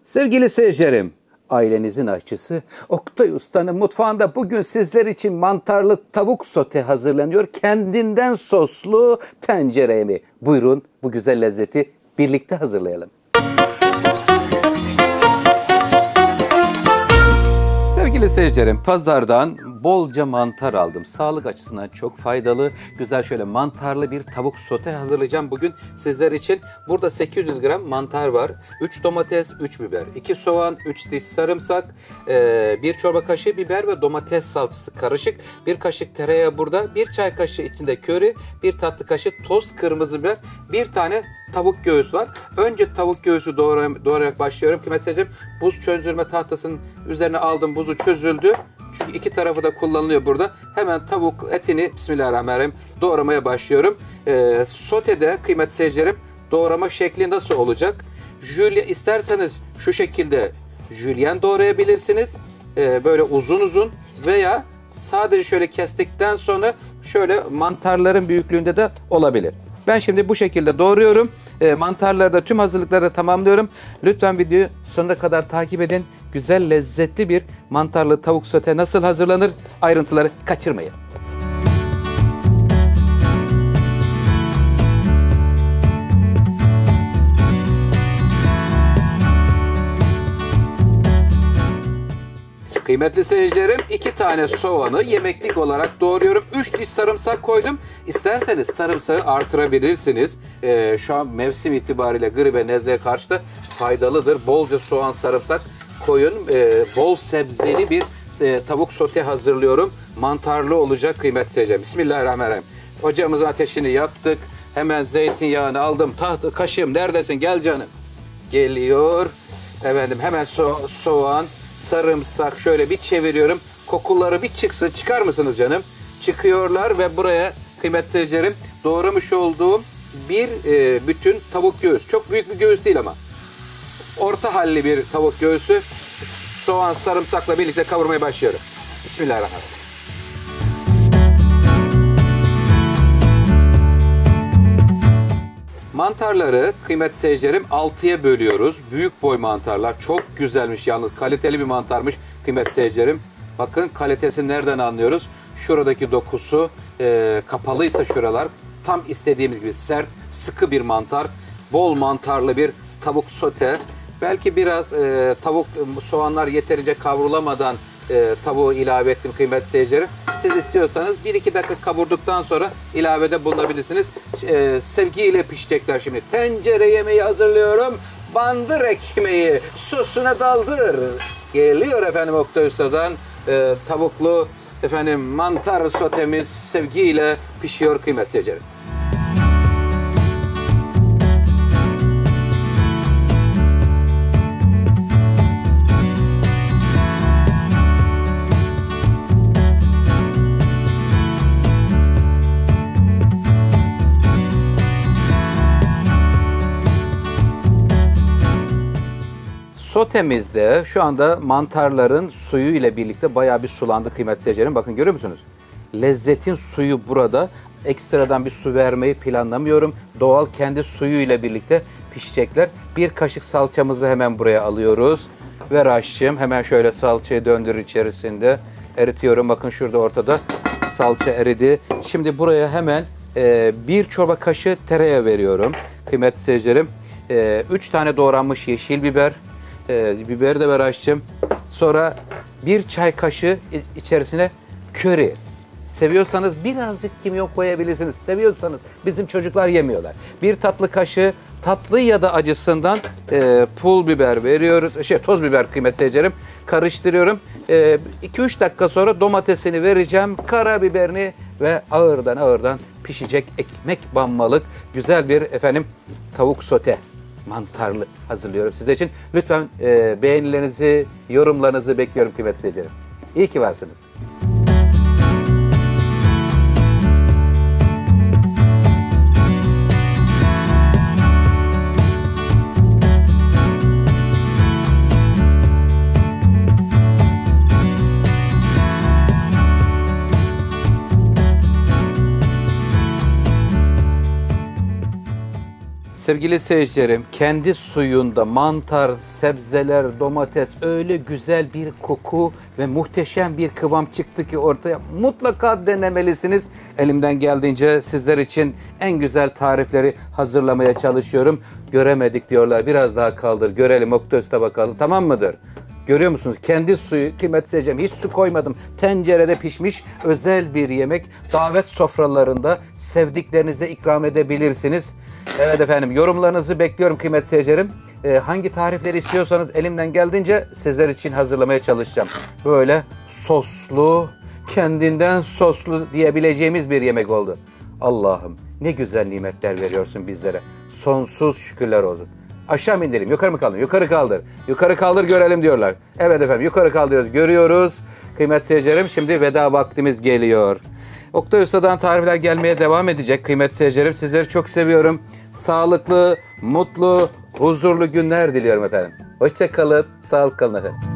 Sevgili seyircilerim, ailenizin aşçısı Oktay Usta'nın mutfağında bugün sizler için mantarlı tavuk sote hazırlanıyor. Kendinden soslu tencere yemeği. Buyurun bu güzel lezzeti birlikte hazırlayalım. Sevgili seyircilerim, pazardan bolca mantar aldım. Sağlık açısından çok faydalı. Güzel şöyle mantarlı bir tavuk sote hazırlayacağım bugün sizler için. Burada 800 gram mantar var. 3 domates, 3 biber, 2 soğan, 3 diş sarımsak, 1 çorba kaşığı biber ve domates salçası karışık. 1 kaşık tereyağı burada. 1 çay kaşığı içinde köri, 1 tatlı kaşığı toz kırmızı biber, 1 tane tavuk göğüs var. Önce tavuk göğsü doğrayarak başlıyorum. Kıymetli seyircilerim, buz çözdürme tahtasının üzerine aldım. Buzu çözüldü. Çünkü iki tarafı da kullanılıyor burada. Hemen tavuk etini bismillahirrahmanirrahim doğramaya başlıyorum. Sotede kıymetli seyircilerim doğrama şekli nasıl olacak? İsterseniz şu şekilde jülyen doğrayabilirsiniz. Böyle uzun uzun veya sadece şöyle kestikten sonra şöyle mantarların büyüklüğünde de olabilir. Ben şimdi bu şekilde doğruyorum. Mantarları da tüm hazırlıkları tamamlıyorum. Lütfen videoyu sonuna kadar takip edin. Güzel, lezzetli bir mantarlı tavuk sote nasıl hazırlanır? Ayrıntıları kaçırmayın. Kıymetli seyircilerim, 2 tane soğanı yemeklik olarak doğruyorum. 3 diş sarımsak koydum. İsterseniz sarımsağı artırabilirsiniz. Şu an mevsim itibariyle gribe, nezleye karşı da faydalıdır. Bolca soğan, sarımsak koyun. Bol sebzeli bir tavuk sote hazırlıyorum. Mantarlı olacak kıymetli seyircilerim. Bismillahirrahmanirrahim. Ocağımızın ateşini yaktık. Hemen zeytinyağını aldım. Kaşığım neredesin? Gel canım. Geliyor. Efendim hemen soğan, sarımsak şöyle bir çeviriyorum. Kokuları bir çıksın. Çıkar mısınız canım? Çıkıyorlar ve buraya kıymetli seyircilerim doğramış olduğum bir bütün tavuk göğüs. Çok büyük bir göğüs değil ama. Orta halli bir tavuk göğsü. Soğan, sarımsakla birlikte kavurmaya başlıyorum. Bismillahirrahmanirrahim. Mantarları kıymetli seyircilerim 6'ya bölüyoruz. Büyük boy mantarlar. Çok güzelmiş yalnız. Kaliteli bir mantarmış kıymetli seyircilerim. Bakın kalitesini nereden anlıyoruz? Şuradaki dokusu kapalıysa şuralar tam istediğimiz gibi sert, sıkı bir mantar. Bol mantarlı bir tavuk sote. Belki biraz soğanlar yeterince kavrulamadan tavuğu ilave ettim kıymetli seyircilerim. Siz istiyorsanız 1-2 dakika kavurduktan sonra ilavede bulunabilirsiniz. Sevgiyle pişecekler şimdi. Tencere yemeği hazırlıyorum. Bandır ekmeği sosuna daldır. Geliyor efendim Oktay Usta'dan tavuklu mantar sotemiz sevgiyle pişiyor kıymetli seyircilerim. Sotemizde şu anda mantarların suyu ile birlikte bayağı bir sulandı kıymetli seyircilerim. Bakın görüyor musunuz? Lezzetin suyu burada. Ekstradan bir su vermeyi planlamıyorum. Doğal kendi suyu ile birlikte pişecekler. 1 kaşık salçamızı hemen buraya alıyoruz. Ver aşçım. Hemen şöyle salçayı döndür içerisinde. Eritiyorum. Bakın şurada ortada salça eridi. Şimdi buraya hemen 1 çorba kaşığı tereyağı veriyorum. Kıymetli seyircilerim. 3 tane doğranmış yeşil biber. Biberi de ver aşçım. Sonra 1 çay kaşığı içerisine köri. Seviyorsanız birazcık kimyon koyabilirsiniz. Seviyorsanız bizim çocuklar yemiyorlar. 1 tatlı kaşığı tatlı ya da acısından pul biber veriyoruz. Toz biber kıymetli seyircilerim. Karıştırıyorum. 2-3 dakika sonra domatesini vereceğim. Karabiberini ve ağırdan pişecek ekmek banmalık güzel bir tavuk sote. Mantarlı hazırlıyorum sizler için. Lütfen beğenilerinizi, yorumlarınızı bekliyorum kıymetli seyircilerim. İyi ki varsınız. sevgili seyircilerim, kendi suyunda mantar, sebzeler, domates öyle güzel bir koku ve muhteşem bir kıvam çıktı ki ortaya. Mutlaka denemelisiniz. Elimden geldiğince sizler için en güzel tarifleri hazırlamaya çalışıyorum. Göremedik diyorlar. Biraz daha kaldır, görelim, Oktos'ta bakalım. Tamam mıdır? Görüyor musunuz? Kendi suyu, kıymetli seyircilerim, hiç su koymadım. Tencerede pişmiş özel bir yemek. Davet sofralarında sevdiklerinize ikram edebilirsiniz. Evet efendim, yorumlarınızı bekliyorum kıymetli seyircilerim. Hangi tarifleri istiyorsanız elimden geldiğince sizler için hazırlamaya çalışacağım. Böyle soslu, kendinden soslu diyebileceğimiz bir yemek oldu. Allah'ım ne güzel nimetler veriyorsun bizlere. Sonsuz şükürler olsun. Aşağı mı indirelim? Yukarı mı kaldır? Yukarı kaldır. Yukarı kaldır görelim diyorlar. Evet efendim, yukarı kaldırıyoruz. Görüyoruz. Kıymetli seyircilerim, şimdi veda vaktimiz geliyor. Oktay Usta'dan tarifler gelmeye devam edecek kıymetli seyircilerim. Sizleri çok seviyorum. Sağlıklı, mutlu, huzurlu günler diliyorum efendim. Hoşça kalın, sağlıklı kalın efendim.